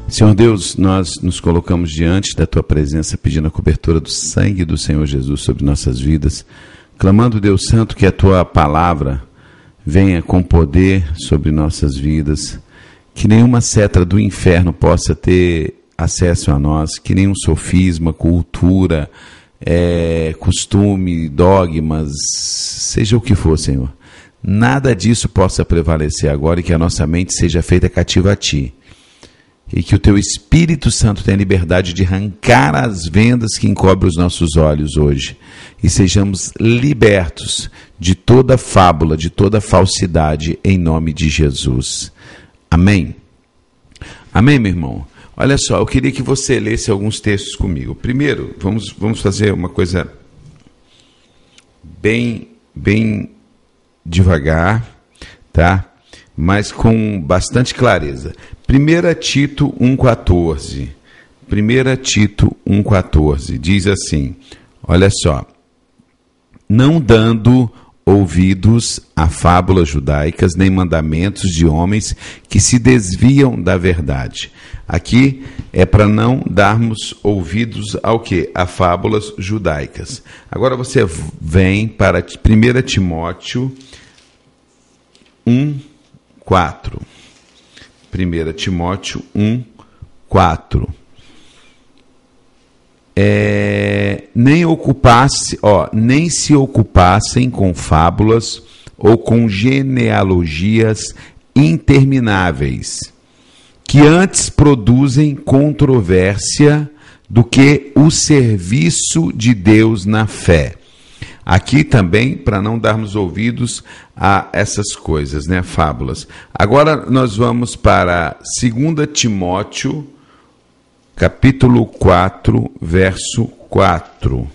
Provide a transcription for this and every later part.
Senhor Deus, nós nos colocamos diante da Tua presença, pedindo a cobertura do sangue do Senhor Jesus sobre nossas vidas, clamando, Deus Santo, que a Tua palavra venha com poder sobre nossas vidas, que nenhuma seta do inferno possa ter acesso a nós, que nenhum sofisma, cultura, costume, dogmas, seja o que for, Senhor, nada disso possa prevalecer agora e que a nossa mente seja feita cativa a Ti. E que o Teu Espírito Santo tenha liberdade de arrancar as vendas que encobrem os nossos olhos hoje. E sejamos libertos de toda fábula, de toda falsidade, em nome de Jesus. Amém? Amém, meu irmão? Olha só, eu queria que você lesse alguns textos comigo. Primeiro, vamos fazer uma coisa bem devagar, tá? Mas com bastante clareza. 1 Tito 1,14. 1 Tito 1,14 diz assim, olha só, não dando ouvidos a fábulas judaicas, nem mandamentos de homens que se desviam da verdade. Aqui é para não darmos ouvidos ao quê? A fábulas judaicas. Agora você vem para 1 Timóteo 1,4. 1 Timóteo 1,4. Nem se ocupassem com fábulas ou com genealogias intermináveis, que antes produzem controvérsia do que o serviço de Deus na fé. Aqui também, para não darmos ouvidos a essas coisas, né, fábulas. Agora nós vamos para 2 Timóteo, capítulo 4, verso 4.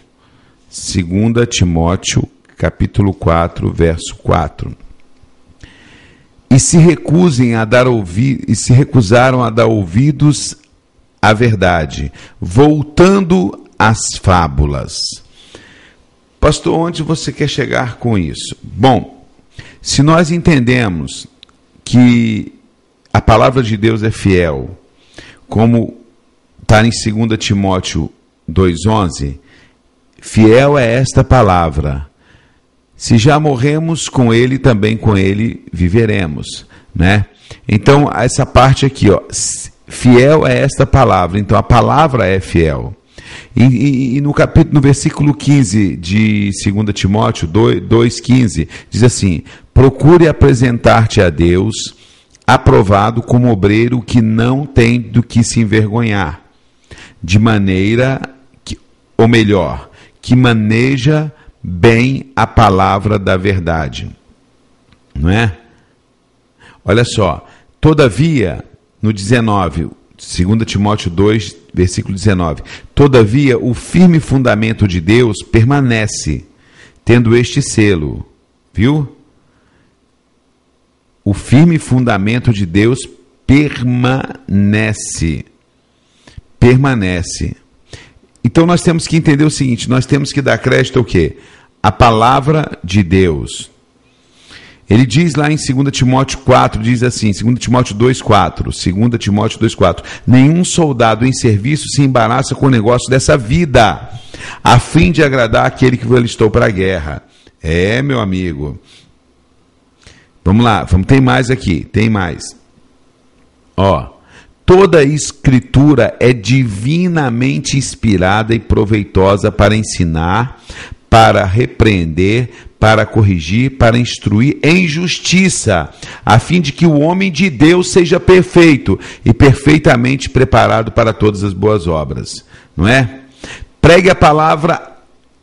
2 Timóteo, capítulo 4, verso 4. E se recusaram a dar ouvidos à verdade, voltando às fábulas. Pastor, onde você quer chegar com isso? Bom, se nós entendemos que a palavra de Deus é fiel, como está em 2 Timóteo 2,11, fiel é esta palavra. Se já morremos com ele, também com ele viveremos, né? Então, essa parte aqui, ó, fiel é esta palavra. Então, a palavra é fiel. E no versículo 15 de 2 Timóteo 2,15, diz assim, procure apresentar-te a Deus, aprovado como obreiro que não tem do que se envergonhar, de maneira que, ou melhor, que maneja bem a palavra da verdade. Não é? Olha só, todavia, no 19, 2 Timóteo 2, versículo 19. Todavia, o firme fundamento de Deus permanece, tendo este selo. Viu? O firme fundamento de Deus permanece. Permanece. Então, nós temos que entender o seguinte, nós temos que dar crédito ao quê? A palavra de Deus. Ele diz lá em 2 Timóteo 4, diz assim, 2 Timóteo 2,4, 2 Timóteo 2,4, nenhum soldado em serviço se embaraça com o negócio dessa vida, a fim de agradar aquele que o alistou para a guerra. Meu amigo. Vamos lá, tem mais aqui, tem mais. Toda a escritura é divinamente inspirada e proveitosa para ensinar, para repreender, para corrigir, para instruir em justiça, a fim de que o homem de Deus seja perfeito e perfeitamente preparado para todas as boas obras. Não é? Pregue a palavra,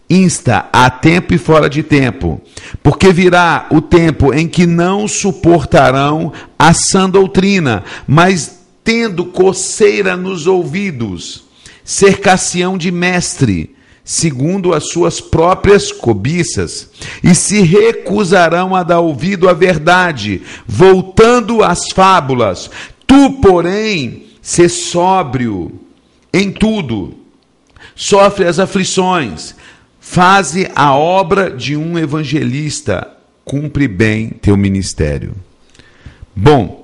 insta, a tempo e fora de tempo, porque virá o tempo em que não suportarão a sã doutrina, mas tendo coceira nos ouvidos, cercar-se-ão de mestre, segundo as suas próprias cobiças, e se recusarão a dar ouvido à verdade, voltando às fábulas. Tu, porém, sê sóbrio em tudo, sofre as aflições, faze a obra de um evangelista, cumpre bem teu ministério. Bom,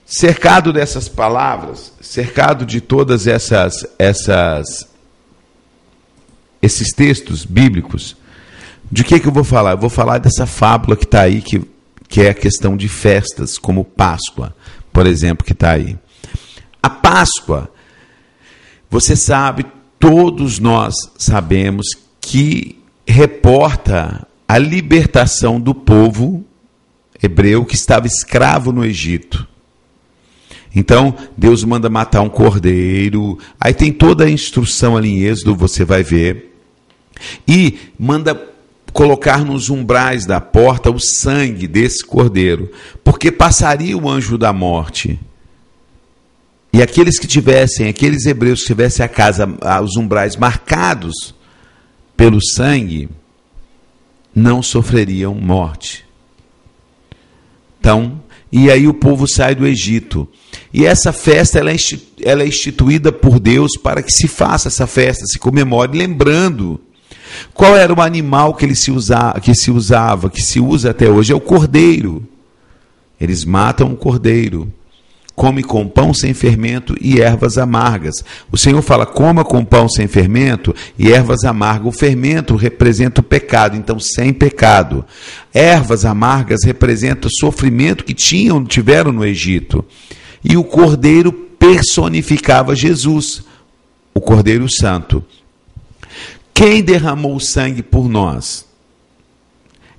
cercado dessas palavras, cercado de todas esses textos bíblicos, de que eu vou falar? Eu vou falar dessa fábula que está aí, que é a questão de festas, como Páscoa, por exemplo, que está aí. A Páscoa, você sabe, todos nós sabemos que reporta a libertação do povo hebreu que estava escravo no Egito. Então, Deus manda matar um cordeiro, aí tem toda a instrução ali em Êxodo, você vai ver, e manda colocar nos umbrais da porta o sangue desse cordeiro, porque passaria o anjo da morte. E aqueles hebreus que tivessem a casa, os umbrais marcados pelo sangue, não sofreriam morte. Então, e aí o povo sai do Egito. E essa festa ela é instituída por Deus para que se faça essa festa, se comemore, lembrando qual era o animal que se usa até hoje. É o cordeiro. Eles matam o cordeiro. Come com pão sem fermento e ervas amargas. O Senhor fala, coma com pão sem fermento e ervas amargas. O fermento representa o pecado, então sem pecado. Ervas amargas representam o sofrimento que tiveram no Egito. E o cordeiro personificava Jesus, o Cordeiro Santo. Quem derramou o sangue por nós?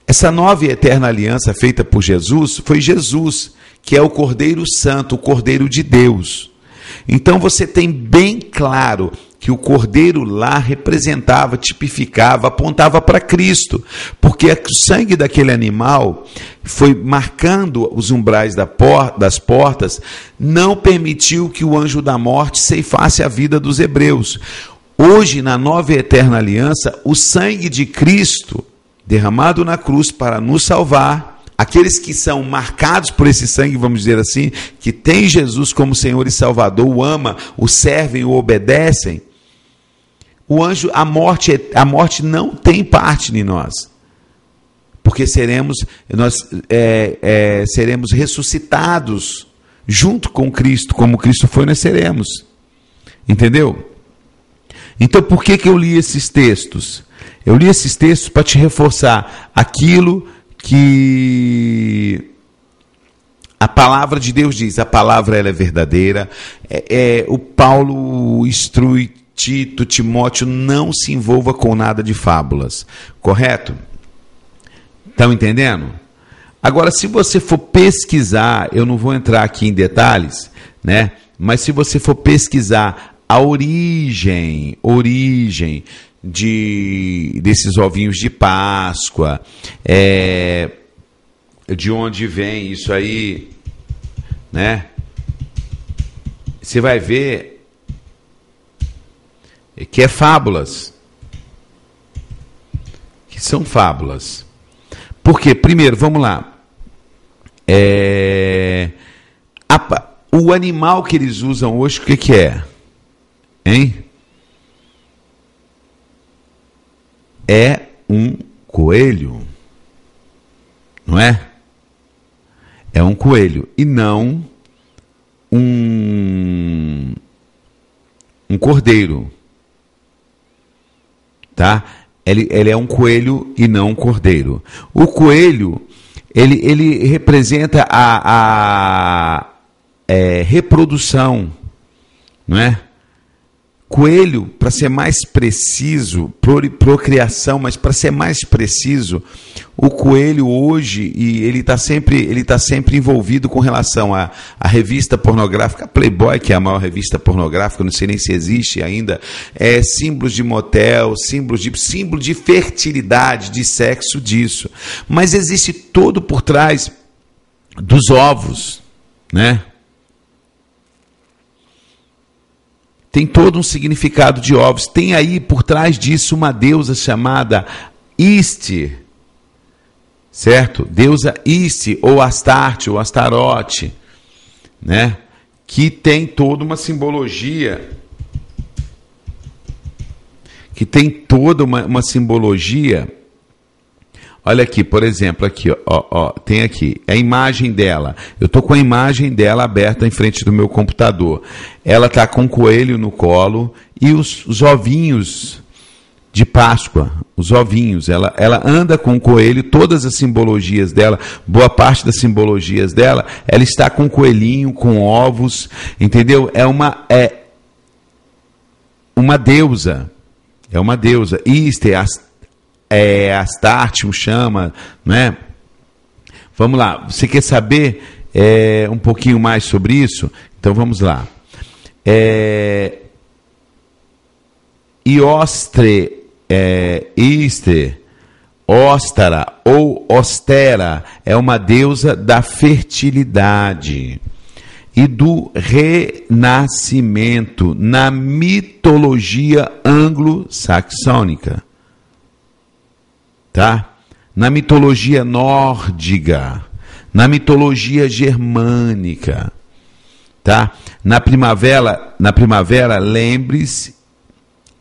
Essa nova e eterna aliança feita por Jesus foi Jesus, que é o Cordeiro Santo, o Cordeiro de Deus. Então você tem bem claro que o cordeiro lá representava, tipificava, apontava para Cristo, porque o sangue daquele animal foi marcando os umbrais das portas, não permitiu que o anjo da morte ceifasse a vida dos hebreus. Hoje, na nova e eterna aliança, o sangue de Cristo, derramado na cruz para nos salvar, aqueles que são marcados por esse sangue, vamos dizer assim, que tem Jesus como Senhor e Salvador, o ama, o servem, o obedecem, a morte não tem parte em nós, porque seremos ressuscitados junto com Cristo, como Cristo foi, nós seremos. Entendeu? Então, por que eu li esses textos? Eu li esses textos para te reforçar aquilo que a palavra de Deus diz. A palavra ela é verdadeira. O Paulo instrui Tito, Timóteo, não se envolva com nada de fábulas. Correto? Estão entendendo? Agora, se você for pesquisar, eu não vou entrar aqui em detalhes, né? Mas se você for pesquisar a origem desses ovinhos de Páscoa, de onde vem isso aí, né? Você vai ver que é fábulas, que são fábulas. Por quê? Primeiro, vamos lá. O animal que eles usam hoje, o que é? Hein? É um coelho, não é? É um coelho e não um cordeiro, tá? Ele é um coelho e não um cordeiro. O coelho, ele representa a reprodução, não é? Coelho, para ser mais preciso, procriação, mas para ser mais preciso, o coelho hoje, e ele está sempre envolvido com relação à revista pornográfica, a Playboy, que é a maior revista pornográfica, não sei nem se existe ainda, símbolos de motel, símbolo de fertilidade, de sexo disso. Mas existe todo por trás dos ovos, né? Tem todo um significado de ovos. Tem aí por trás disso uma deusa chamada Iste, certo? Deusa Iste, ou Astarte, ou Astarote, né? Que tem toda uma simbologia, Olha aqui, por exemplo, aqui, ó, tem aqui a imagem dela. Eu estou com a imagem dela aberta em frente do meu computador. Ela está com um coelho no colo e os ovinhos de Páscoa, os ovinhos. Ela anda com o coelho, todas as simbologias dela, boa parte das simbologias dela, ela está com um coelhinho, com ovos, entendeu? É uma deusa. É uma deusa. Íster, Astarte, o chama, né? Vamos lá, você quer saber um pouquinho mais sobre isso? Então vamos lá. Íster, Óstara ou Ostera é uma deusa da fertilidade e do renascimento na mitologia anglo-saxônica. Tá? Na mitologia nórdica, na mitologia germânica, tá? Na primavera, lembres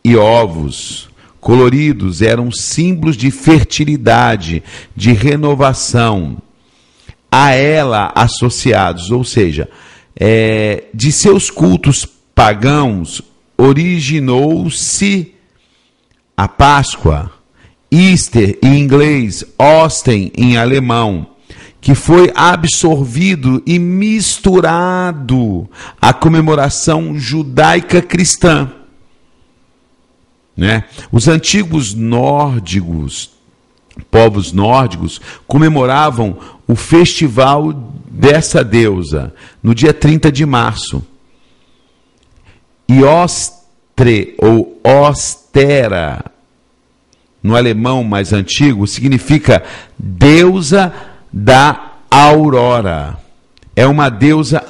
e ovos coloridos eram símbolos de fertilidade, de renovação, a ela associados, ou seja, de seus cultos pagãos originou-se a Páscoa, Easter em inglês, Osten em alemão, que foi absorvido e misturado à comemoração judaica cristã. Né? Os antigos nórdicos, povos nórdicos, comemoravam o festival dessa deusa no dia 30 de março. Iostre ou Ostera, no alemão mais antigo, significa deusa da aurora. É uma deusa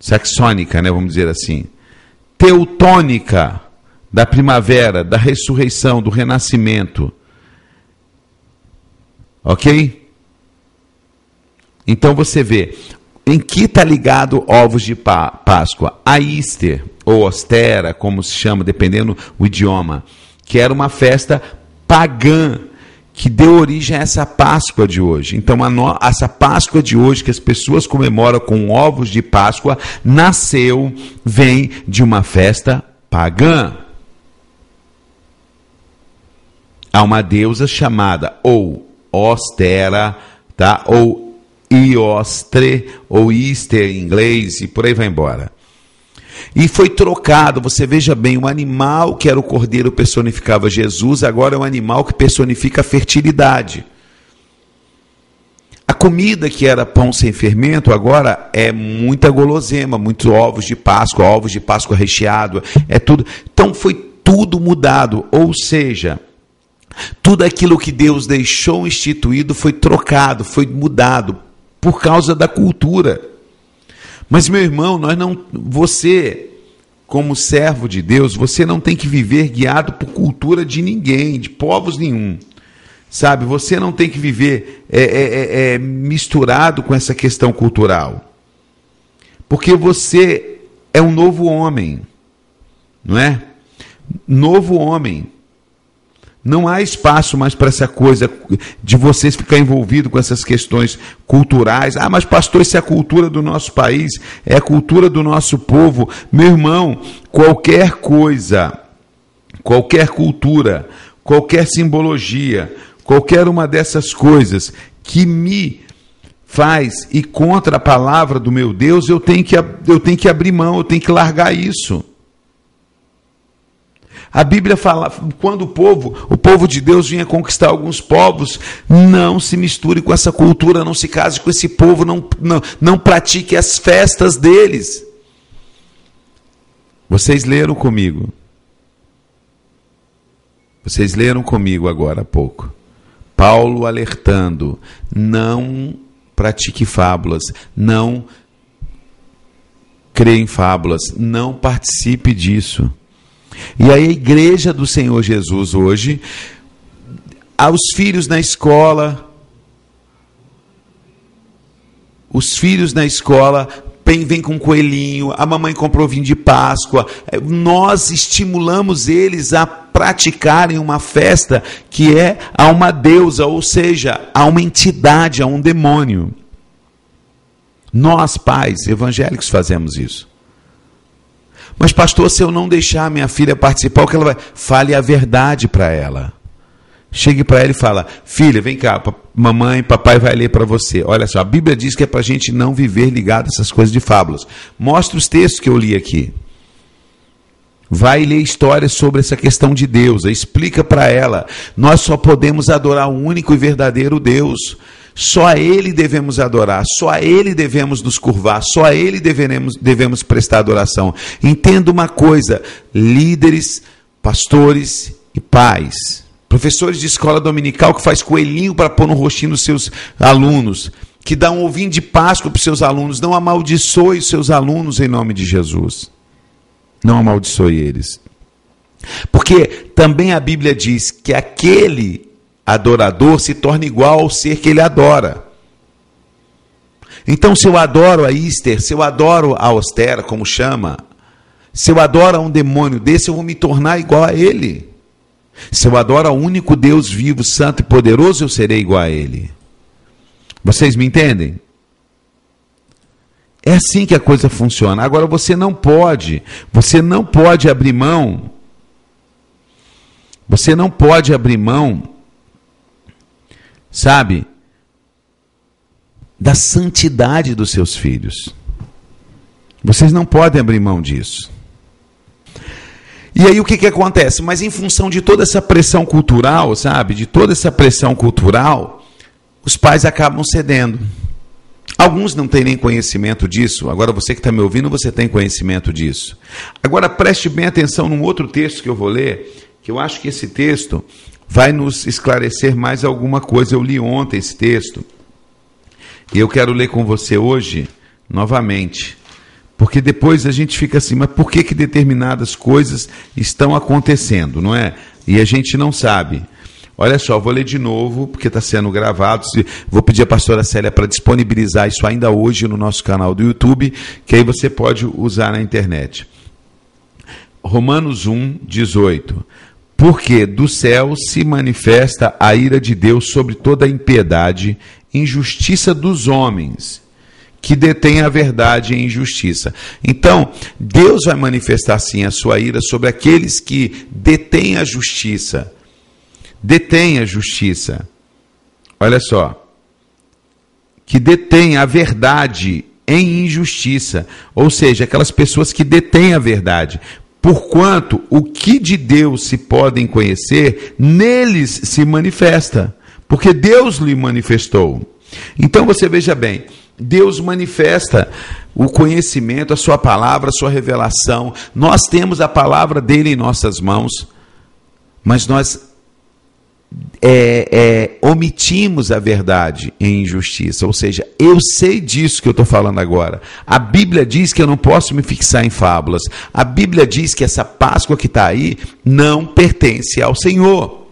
saxônica, né, vamos dizer assim. Teutônica, da primavera, da ressurreição, do renascimento. Ok? Então você vê, em que está ligado ovos de Páscoa? A Easter, ou Ostera, como se chama, dependendo do idioma, que era uma festa pagã, que deu origem a essa Páscoa de hoje. Então, essa Páscoa de hoje, que as pessoas comemoram com ovos de Páscoa, vem de uma festa pagã. Há uma deusa chamada ou Ostera, tá? Ou Iostre, ou Easter em inglês, e por aí vai embora. E foi trocado, você veja bem, o animal que era o cordeiro personificava Jesus, agora é um animal que personifica a fertilidade. A comida que era pão sem fermento, agora é muita gulosema, muitos ovos de Páscoa recheado, é tudo. Então foi tudo mudado, ou seja, tudo aquilo que Deus deixou instituído foi trocado, foi mudado, por causa da cultura. Mas, meu irmão, você, como servo de Deus, você não tem que viver guiado por cultura de ninguém, de povos nenhum. Sabe? Você não tem que viver misturado com essa questão cultural. Porque você é um novo homem. Não é? Novo homem. Não há espaço mais para essa coisa de vocês ficar envolvido com essas questões culturais. Ah, mas pastor, isso é a cultura do nosso país, é a cultura do nosso povo. Meu irmão, qualquer coisa, qualquer cultura, qualquer simbologia, qualquer uma dessas coisas que me faz ir contra a palavra do meu Deus, eu tenho que abrir mão, eu tenho que largar isso. A Bíblia fala, quando o povo de Deus vinha conquistar alguns povos, não se misture com essa cultura, não se case com esse povo, não pratique as festas deles. Vocês leram comigo. Vocês leram comigo agora há pouco. Paulo alertando, não pratique fábulas, não creia em fábulas, não participe disso. E aí a igreja do Senhor Jesus hoje, aos filhos na escola, os filhos na escola vem com um coelhinho, a mamãe comprou vinho de Páscoa, nós estimulamos eles a praticarem uma festa que é a uma deusa, ou seja, a uma entidade, a um demônio. Nós, pais evangélicos, fazemos isso. Mas, pastor, se eu não deixar minha filha participar, o que ela vai? Fale a verdade para ela. Chegue para ela e fala: filha, vem cá, mamãe, papai vai ler para você. Olha só, a Bíblia diz que é para a gente não viver ligado a essas coisas de fábulas. Mostra os textos que eu li aqui. Vai ler histórias sobre essa questão de Deus. Explica para ela. Nós só podemos adorar o único e verdadeiro Deus. Só a Ele devemos adorar. Só a Ele devemos nos curvar. Só a Ele devemos prestar adoração. Entenda uma coisa: líderes, pastores e pais, professores de escola dominical que faz coelhinho para pôr no rostinho dos seus alunos, que dá um ovinho de Páscoa para os seus alunos, não amaldiçoe os seus alunos em nome de Jesus. Não amaldiçoe eles. Porque também a Bíblia diz que aquele adorador se torna igual ao ser que ele adora. Então, se eu adoro a Easter, se eu adoro a Ostera, como chama, se eu adoro a um demônio desse, eu vou me tornar igual a ele. Se eu adoro ao único Deus vivo, santo e poderoso, eu serei igual a ele. Vocês me entendem? É assim que a coisa funciona. Agora, você não pode abrir mão, sabe, da santidade dos seus filhos. Vocês não podem abrir mão disso. E aí o que acontece? Mas em função de toda essa pressão cultural, sabe, os pais acabam cedendo. Alguns não têm nem conhecimento disso. Agora, você que está me ouvindo, você tem conhecimento disso. Agora, preste bem atenção num outro texto que eu vou ler, que eu acho que esse texto vai nos esclarecer mais alguma coisa. Eu li ontem esse texto, e eu quero ler com você hoje, novamente. Porque depois a gente fica assim, mas por que determinadas coisas estão acontecendo, não é? E a gente não sabe. Olha só, vou ler de novo, porque está sendo gravado. Vou pedir à pastora Célia para disponibilizar isso ainda hoje no nosso canal do YouTube, que aí você pode usar na internet. Romanos 1, 18. Porque do céu se manifesta a ira de Deus sobre toda a impiedade, injustiça dos homens, que detém a verdade em injustiça. Então, Deus vai manifestar sim a sua ira sobre aqueles que detêm a justiça. Detém a justiça. Olha só. Que detém a verdade em injustiça. Ou seja, aquelas pessoas que detêm a verdade. Porquanto o que de Deus se podem conhecer, neles se manifesta. Porque Deus lhe manifestou. Então você veja bem, Deus manifesta o conhecimento, a sua palavra, a sua revelação. Nós temos a palavra dele em nossas mãos, mas nós omitimos a verdade em injustiça. Ou seja, eu sei disso que eu estou falando agora. A Bíblia diz que eu não posso me fixar em fábulas. A Bíblia diz que essa Páscoa que está aí não pertence ao Senhor,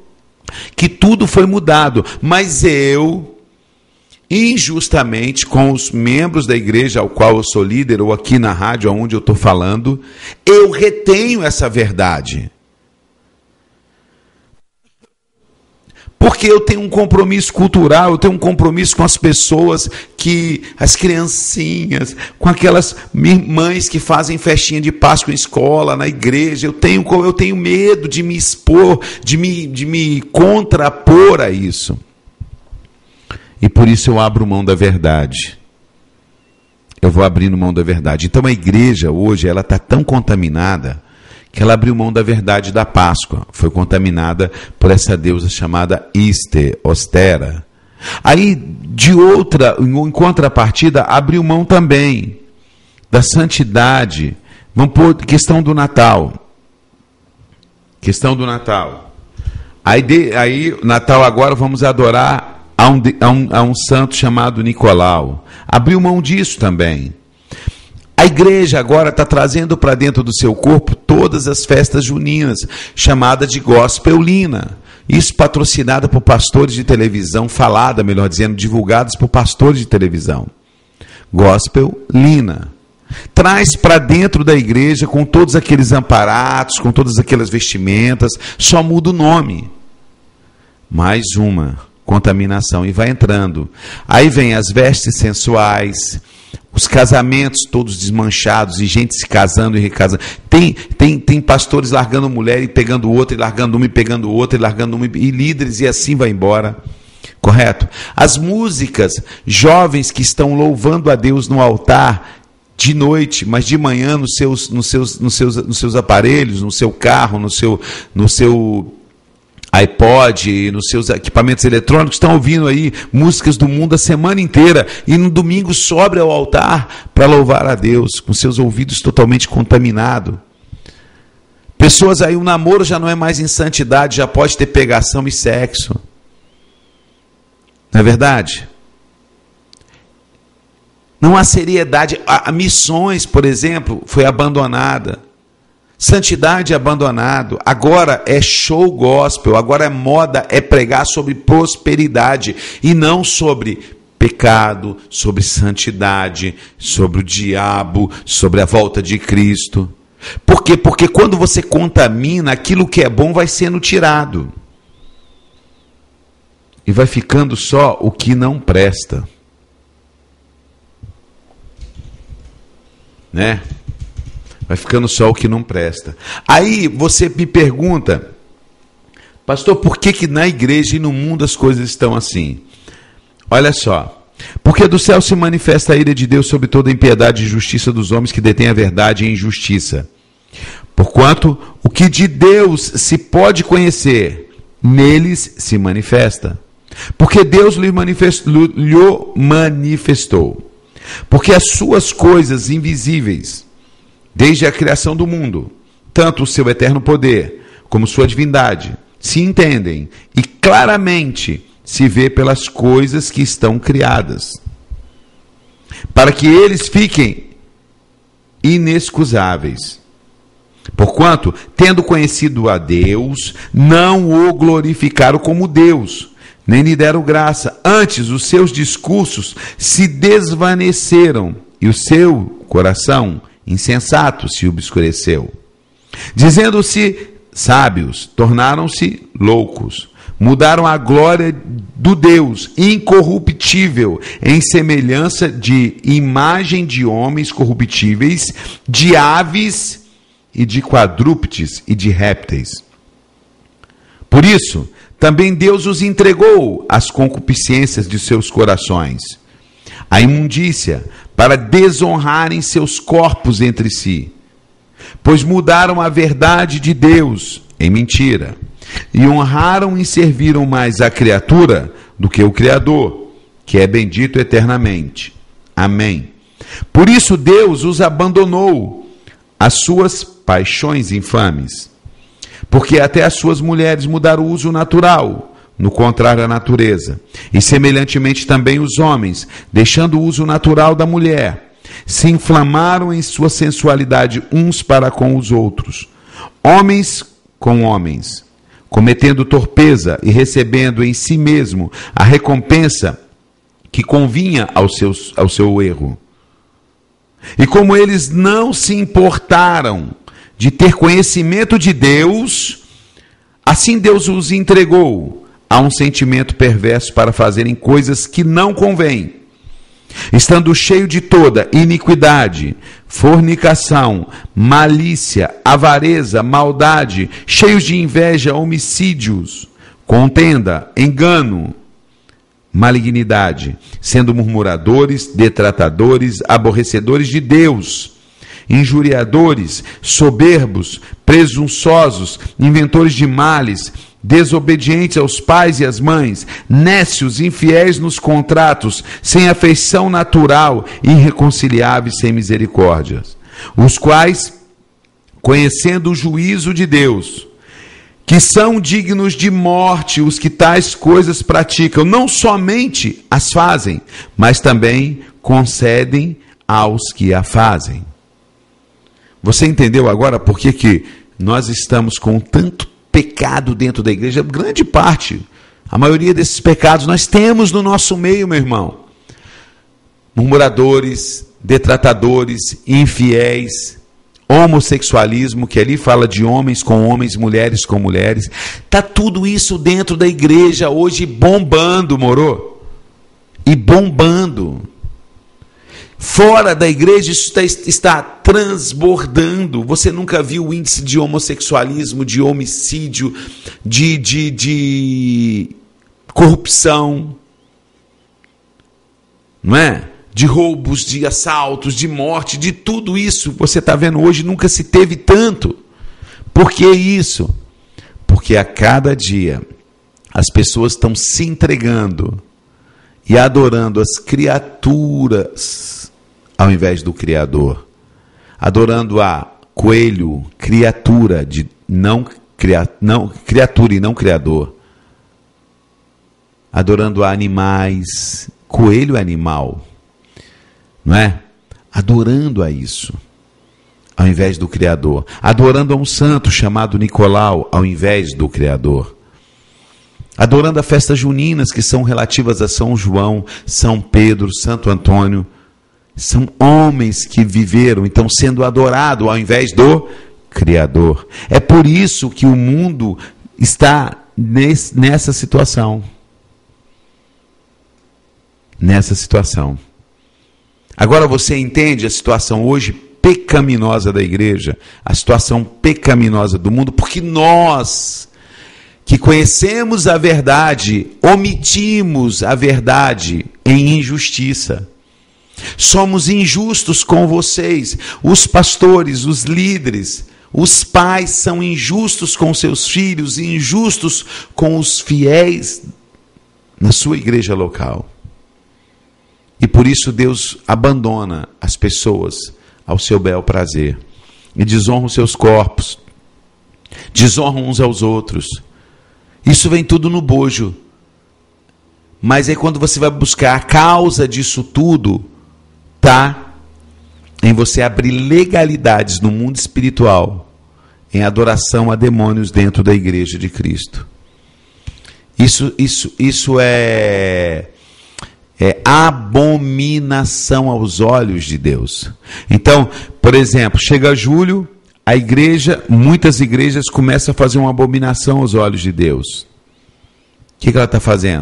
que tudo foi mudado. Mas eu, injustamente, com os membros da igreja ao qual eu sou líder, ou aqui na rádio onde eu estou falando, eu retenho essa verdade. Porque eu tenho um compromisso cultural, eu tenho um compromisso com as pessoas, as criancinhas, com aquelas mães que fazem festinha de Páscoa em escola, na igreja. Eu tenho medo de me expor, de me contrapor a isso. E por isso eu abro mão da verdade. Eu vou abrindo mão da verdade. Então a igreja hoje, ela está tão contaminada, que ela abriu mão da verdade da Páscoa. Foi contaminada por essa deusa chamada Easter, Ostera. Aí, em contrapartida, abriu mão também da santidade. Vamos pôr questão do Natal. Questão do Natal. Aí Natal agora vamos adorar a um santo chamado Nicolau. Abriu mão disso também. A igreja agora está trazendo para dentro do seu corpo todas as festas juninas, chamada de gospelina. Isso patrocinada por pastores de televisão, falada, melhor dizendo, divulgadas por pastores de televisão. Gospelina. Traz para dentro da igreja com todos aqueles amparatos, com todas aquelas vestimentas, só muda o nome. Mais uma contaminação e vai entrando. Aí vem as vestes sensuais, os casamentos todos desmanchados e gente se casando e recasando. Tem pastores largando mulher e pegando outra, e largando uma e pegando outra, e largando uma e líderes, e assim vai embora. Correto? As músicas, jovens que estão louvando a Deus no altar de noite, mas de manhã nos seus aparelhos, no seu carro, no seu iPod, nos seus equipamentos eletrônicos, estão ouvindo aí músicas do mundo a semana inteira e no domingo sobe ao altar para louvar a Deus, com seus ouvidos totalmente contaminados. Pessoas aí, o namoro já não é mais em santidade, já pode ter pegação e sexo. Não é verdade? Não há seriedade. A missões, por exemplo, foi abandonada. Santidade abandonado. Agora é show gospel. Agora é moda, é pregar sobre prosperidade e não sobre pecado, sobre santidade, sobre o diabo, sobre a volta de Cristo. Por quê? Porque quando você contamina, aquilo que é bom vai sendo tirado. E vai ficando só o que não presta. Né? Vai ficando só o que não presta. Aí você me pergunta, pastor, por que na igreja e no mundo as coisas estão assim? Olha só. Porque do céu se manifesta a ira de Deus sobre toda a impiedade e injustiça dos homens que detêm a verdade e a injustiça. Porquanto o que de Deus se pode conhecer, neles se manifesta. Porque Deus lhe manifestou. Porque as suas coisas invisíveis, desde a criação do mundo, tanto o seu eterno poder, como sua divindade, se entendem e claramente se vê pelas coisas que estão criadas, para que eles fiquem inexcusáveis. Porquanto, tendo conhecido a Deus, não o glorificaram como Deus, nem lhe deram graça. Antes, os seus discursos se desvaneceram e o seu coração insensato se obscureceu. Dizendo-se sábios, tornaram-se loucos. Mudaram a glória do Deus incorruptível em semelhança de imagem de homens corruptíveis, de aves e de quadrúpedes e de répteis. Por isso, também Deus os entregou às concupiscências de seus corações, a imundícia, para desonrarem seus corpos entre si, pois mudaram a verdade de Deus em mentira, e honraram e serviram mais a criatura do que o Criador, que é bendito eternamente. Amém. Por isso Deus os abandonou às suas paixões infames, porque até as suas mulheres mudaram o uso natural, no contrário à natureza. E semelhantemente também os homens, deixando o uso natural da mulher, se inflamaram em sua sensualidade uns para com os outros, homens com homens, cometendo torpeza e recebendo em si mesmo a recompensa que convinha ao seu erro. E como eles não se importaram de ter conhecimento de Deus, assim Deus os entregou a um sentimento perverso para fazerem coisas que não convêm, estando cheio de toda iniquidade, fornicação, malícia, avareza, maldade, cheios de inveja, homicídios, contenda, engano, malignidade, sendo murmuradores, detratadores, aborrecedores de Deus, injuriadores, soberbos, presunçosos, inventores de males, desobedientes aos pais e às mães, nécios, infiéis nos contratos, sem afeição natural, irreconciliáveis, sem misericórdias, os quais, conhecendo o juízo de Deus, que são dignos de morte os que tais coisas praticam, não somente as fazem, mas também concedem aos que a fazem. Você entendeu agora por que nós estamos com tanto pecado dentro da igreja? Grande parte, a maioria desses pecados nós temos no nosso meio, meu irmão. murmuradores, detratadores, infiéis, homossexualismo, que ali fala de homens com homens, mulheres com mulheres. Está tudo isso dentro da igreja hoje bombando, moro? E bombando. Fora da igreja isso está transbordando. Você nunca viu o índice de homossexualismo, de homicídio, de corrupção, não é? De roubos, de assaltos, de morte, de tudo isso você está vendo hoje, nunca se teve tanto. Por que isso? Porque a cada dia as pessoas estão se entregando e adorando as criaturas ao invés do Criador. Adorando a coelho, criatura, criatura e não Criador. Adorando a animais, coelho é animal, não é? Adorando a isso, ao invés do Criador. Adorando a um santo chamado Nicolau, ao invés do Criador. Adorando a festas juninas que são relativas a São João, São Pedro, Santo Antônio. São homens que viveram, então, sendo adorado ao invés do Criador. É por isso que o mundo está nessa situação. Nessa situação. Agora você entende a situação hoje pecaminosa da igreja, a situação pecaminosa do mundo, porque nós, que conhecemos a verdade, omitimos a verdade em injustiça. Somos injustos com vocês, os pastores, os líderes, os pais são injustos com seus filhos, injustos com os fiéis na sua igreja local. E por isso Deus abandona as pessoas ao seu bel prazer e desonra os seus corpos, desonram uns aos outros. Isso vem tudo no bojo. Mas aí quando você vai buscar a causa disso tudo, está em você abrir legalidades no mundo espiritual, em adoração a demônios dentro da igreja de Cristo. Isso é abominação aos olhos de Deus. Então, por exemplo, chega julho, a igreja, muitas igrejas começam a fazer uma abominação aos olhos de Deus. O que ela está fazendo?